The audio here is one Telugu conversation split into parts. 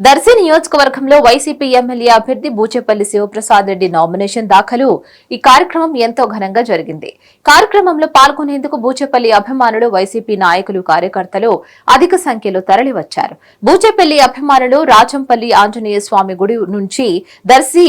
దర్శి నియోజకవర్గంలో వైసీపీ ఎమ్మెల్యే అభ్యర్థి బూచేపల్లి శివప్రసాద్ రెడ్డి నామినేషన్ దాఖలు ఈ కార్యక్రమం ఎంతో ఘనంగా జరిగింది. కార్యక్రమంలో పాల్గొనేందుకు బూచేపల్లి అభిమానులు, వైసీపీ నాయకులు, కార్యకర్తలు అధిక సంఖ్యలో తరలివచ్చారు. బూచేపల్లి అభిమానులు రాజంపల్లి ఆంజనేయ స్వామి గుడి నుంచి దర్శి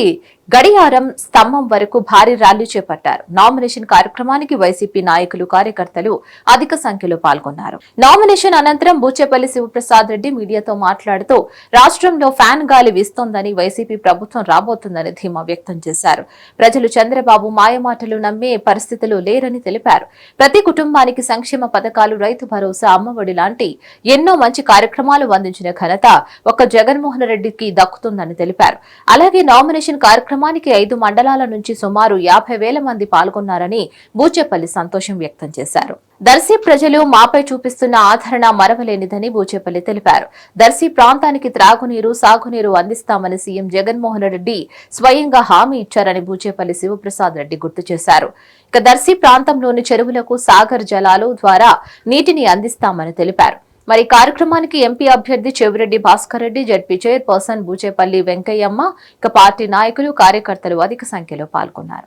గడియారం స్తంభం వరకు భారీ ర్యాలీ చేపట్టారు. నామినేషన్ కార్యక్రమానికి వైసీపీ నాయకులు, కార్యకర్తలు అధిక సంఖ్యలో పాల్గొన్నారు. నామినేషన్ అనంతరం బూచేపల్లి శివప్రసాద్ రెడ్డి మీడియాతో మాట్లాడుతూ రాష్ట్రంలో ఫ్యాన్ గాలి వీస్తోందని, వైసీపీ ప్రభుత్వం రాబోతుందని ధీమా వ్యక్తం చేశారు. ప్రజలు చంద్రబాబు మాయమాటలు నమ్మే పరిస్థితులు లేరని తెలిపారు. ప్రతి కుటుంబానికి సంక్షేమ పథకాలు, రైతు భరోసా, అమ్మఒడి లాంటి ఎన్నో మంచి కార్యక్రమాలు అందించిన ఘనత ఒక్క జగన్మోహన్ రెడ్డికి దక్కుతుందని తెలిపారు. అలాగే నామినేషన్ కార్యక్రమానికి 5 మండలాల నుంచి సుమారు 50,000 మంది పాల్గొన్నారని బూచేపల్లి సంతోషం వ్యక్తం చేశారు. దర్శి ప్రజలు మాపై చూపిస్తున్న ఆదరణ మరవలేనిదని బూచేపల్లి తెలిపారు. దర్శి ప్రాంతానికి త్రాగునీరు, సాగునీరు అందిస్తామని సీఎం జగన్మోహన్ రెడ్డి స్వయంగా హామీ ఇచ్చారని బూచేపల్లి శివప్రసాద్ రెడ్డి గుర్తు చేశారు. ఇక దర్శి ప్రాంతంలోని చెరువులకు సాగర్ జలాలు ద్వారా నీటిని అందిస్తామని తెలిపారు. మరి కార్యక్రమానికి ఎంపీ అభ్యర్థి చెవిరెడ్డి భాస్కర్ రెడ్డి, జడ్పీ చైర్పర్సన్ బూచేపల్లి వెంకయ్యమ్మ, ఇక పార్టీ నాయకులు, కార్యకర్తలు అధిక సంఖ్యలో పాల్గొన్నారు.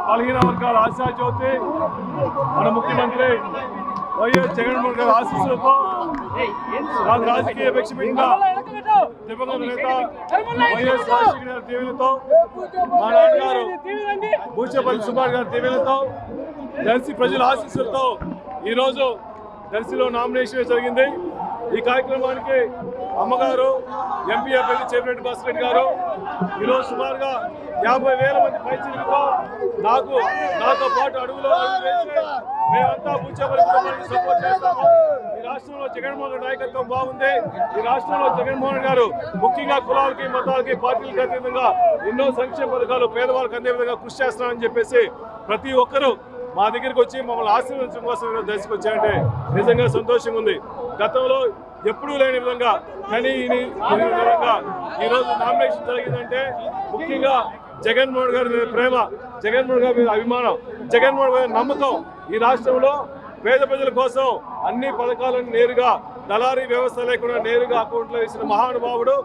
బలహీన వర్గాల ఆశాజ్యోతి మన ముఖ్యమంత్రి వైఎస్ జగన్మోహన్ గారి ఆశీస్సులతో రాజకీయ విక్షేపంగా దివంగత నేత వైఎస్ రాజశేఖర గారి దీవెనతో, మా నాన్నగారు బూచేపల్లి సుబ్బారావు గారి దీవెనతో, దర్శి ప్రజల ఆశీస్సులతో ఈరోజు దర్శిలో నామినేషన్ జరిగింది. ఈ కార్యక్రమానికి అమ్మగారు, ఎంపీ అభ్యర్థి చెవిరెడ్డి భాస్కర్ రెడ్డి గారు ఈరోజు సుమారుగా 50,000 మంది పైచిలుతో నాతో పాటు అడుగులో వేసి మేమంతా బూచేపల్లి కుటుంబానికి సపోర్ట్ చేస్తాము. ఈ రాష్ట్రంలో జగన్మోహన్ గారి నాయకత్వం బాగుంది. ఈ రాష్ట్రంలో జగన్మోహన్ గారు ముఖ్యంగా కులాలకి, మతాలకి, పార్టీలకి అతీతంగా ఎన్నో సంక్షేమ పథకాలు పేదవాళ్ళకి అందే విధంగా కృషి చేస్తున్నారని చెప్పేసి ప్రతి ఒక్కరూ మా దగ్గరికి వచ్చి మమ్మల్ని ఆశీర్వదించడం కోసం ఈరోజు దర్శకు వచ్చాయంటే నిజంగా సంతోషంగా ఉంది. గతంలో ఎప్పుడూ లేని విధంగా విధంగా ఈరోజు నామినేషన్ జరిగిందంటే ముఖ్యంగా జగన్మోహన్ గారి మీద ప్రేమ, జగన్మోహన్ గారి మీద అభిమానం, జగన్మోహన్ గారి నమ్మకం. ఈ రాష్ట్రంలో పేద ప్రజల కోసం అన్ని పథకాలను నేరుగా దళారీ వ్యవస్థ లేకుండా నేరుగా అకౌంట్లో వేసిన మహానుభావుడు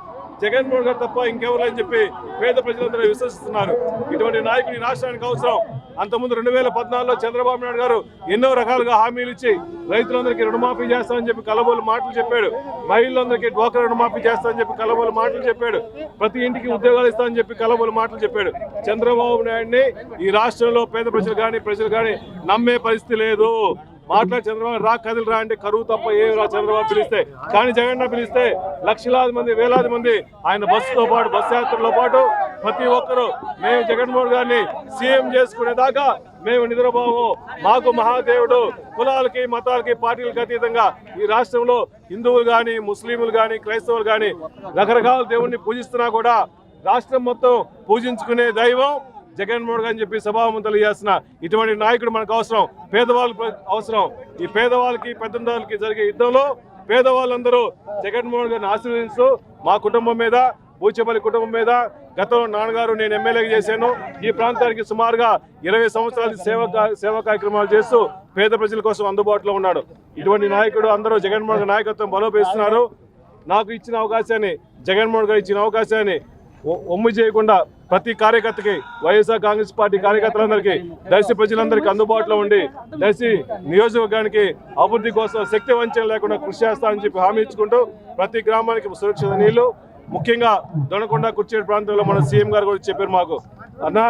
జగన్మోహన్ గారు తప్ప ఇంకెవరు అని చెప్పి పేద ప్రజలందరూ విశ్వసిస్తున్నారు. ఇటువంటి నాయకుడు ఈ రాష్ట్రానికి అవసరం. అంతకుముందు 2014లో చంద్రబాబు నాయుడు గారు ఎన్నో రకాలుగా హామీలు ఇచ్చి రైతులందరికీ రుణమాఫీ చేస్తామని చెప్పి కలబోలు మాటలు చెప్పాడు. మహిళలందరికీ డ్వాక్రా రుణమాఫీ చేస్తామని చెప్పి కలబోలు మాటలు చెప్పాడు. ప్రతి ఇంటికి ఉద్యోగాలు ఇస్తామని చెప్పి కలబోలు మాటలు చెప్పాడు. చంద్రబాబు నాయుడిని ఈ రాష్ట్రంలో పేద ప్రజలు కానీ నమ్మే పరిస్థితి లేదు. మాట్లాడి చంద్రబాబు రా కదిలి రా అంటే కరువు తప్ప ఏం రా చంద్రబాబు పిలిస్తే. కానీ జగన్ పిలిస్తే లక్షలాది మంది, వేలాది మంది ఆయన బస్సుతో పాటు, బస్సు యాత్రలో పాటు ప్రతి ఒక్కరూ మేము జగన్మోహన్ గారిని సీఎం చేసుకునేదాకా మేము నిద్రపోము. మాకు మహాదేవుడు కులాలకి, మతాలకి, పార్టీలకి అతీతంగా ఈ రాష్ట్రంలో హిందువులు కానీ, ముస్లింలు కానీ, క్రైస్తవులు కానీ రకరకాల దేవుణ్ణి పూజిస్తున్నా కూడా రాష్ట్రం మొత్తం పూజించుకునే దైవం జగన్మోహన్ గారు అని చెప్పి సభాముఖంగా చేస్తున్న ఇటువంటి నాయకుడు మనకు అవసరం. పేదవాళ్ళకి అవసరం. ఈ పేదవాళ్ళకి, పెద్దందాలకి జరిగే యుద్ధంలో పేదవాళ్ళందరూ జగన్మోహన్ గారిని ఆశీర్వదిస్తూ మా కుటుంబం మీద, బూచేపల్లి కుటుంబం మీద గతంలో నాన్నగారు నేను ఎమ్మెల్యేగా చేశాను. ఈ ప్రాంతానికి సుమారుగా 20 సంవత్సరాల సేవా కార్యక్రమాలు చేస్తూ పేద ప్రజల కోసం అందుబాటులో ఉన్నాడు. ఇటువంటి నాయకుడు అందరూ జగన్మోహన్ గారి నాయకత్వం బలోపేస్తున్నారు. నాకు ఇచ్చిన అవకాశాన్ని, జగన్మోహన్ గారు ఇచ్చిన అవకాశాన్ని ఒమ్ము చేయకుండా ప్రతి కార్యకర్తకి, వైఎస్ఆర్ కాంగ్రెస్ పార్టీ కార్యకర్తలందరికీ, దర్శి ప్రజలందరికీ అందుబాటులో ఉండి దర్శి నియోజకవర్గానికి అభివృద్ధి కోసం శక్తి వంచన లేకుండా కృషి చేస్తామని చెప్పి హామీ ఇచ్చుకుంటూ ప్రతి గ్రామానికి సురక్షిత నీళ్లు, ముఖ్యంగా దొనకొండ, కుర్చేడు ప్రాంతంలో మన సీఎం గారు కూడా చెప్పారు మాకు, అన్న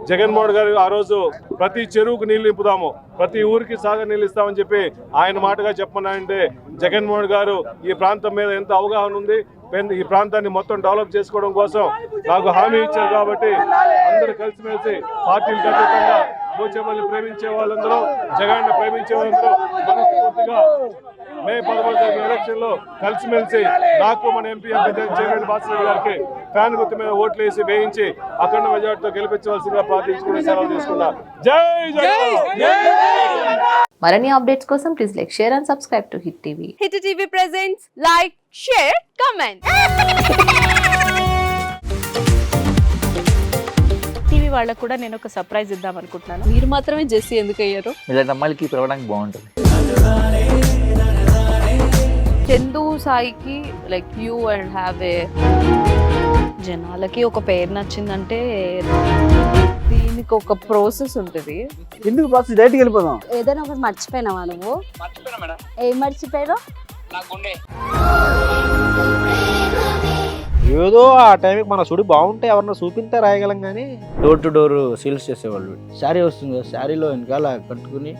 జగన్మోహన్ గారు ఆ రోజు ప్రతి చెరువుకు నీళ్లు నింపుదాము, ప్రతి ఊరికి సాగర్ నీళ్ళు ఇస్తామని చెప్పి ఆయన మాటగా చెప్పమన్నారంటే జగన్మోహన్ గారు ఈ ప్రాంతం మీద ఎంత అవగాహన ఉంది, ఈ ప్రాంతాన్ని మొత్తం డెవలప్ చేసుకోవడం కోసం నాకు హామీ ఇచ్చారు. కాబట్టి అందరూ కలిసిమెలిసి పార్టీలకు అతీతంగా బూచేపల్లి ప్రేమించే వాళ్ళందరూ, జగన్ ప్రేమించే వాళ్ళందరూ మనస్ఫూర్తిగా మే 11 ఎలక్షన్ లో కలిసిమెలిసి నాకు మన ఎంపీ అభ్యర్థి చెవిరెడ్డి భాస్కర్ రెడ్డి గారికి ఫ్యాన్ గుర్తు మీద ఓట్లు వేసి వేయించి అఖండ మెజార్టీతో గెలిపించవలసిందిగా ప్రార్థించుకుని సెలవు తీసుకున్నా. జై జగన్. మరిన్ని అప్డేట్స్ కోసం please like, share and subscribe to hit TV. Hit TV presents like, share, comment. TV వాళ్ళకు కూడా నేను ఒక సర్ప్రైజ్ ఇద్దాం అనుకుంటున్నాను. మీరు మాత్రమే జెస్సీ ఎందుకు అయ్యారు? ఇలాంటి అమ్మాయిలకి పిలవడానికి బాగుంటుంది. సాయికి like you and have a జనాలకి ఒక పేరు నచ్చిందంటే దీనికి ఒక ప్రాసెస్ ఉంటుంది. ఎందుకు బాక్స్ డైరెక్ట్కి వెళ్ళిపోదాం. ఏదైనా ఒకటి మర్చిపోయినావా నువ్వు? ఏం మర్చిపోయావు? ఏదో ఆ టైంకి మన సుడి బాగుంటే ఎవరన్నా చూపిస్తే రాయగలం కానీ డోర్ టు డోర్ సేల్స్ చేసేవాళ్ళు. శారీ వస్తుంది కదా, శారీలో వెనకాల కట్టుకుని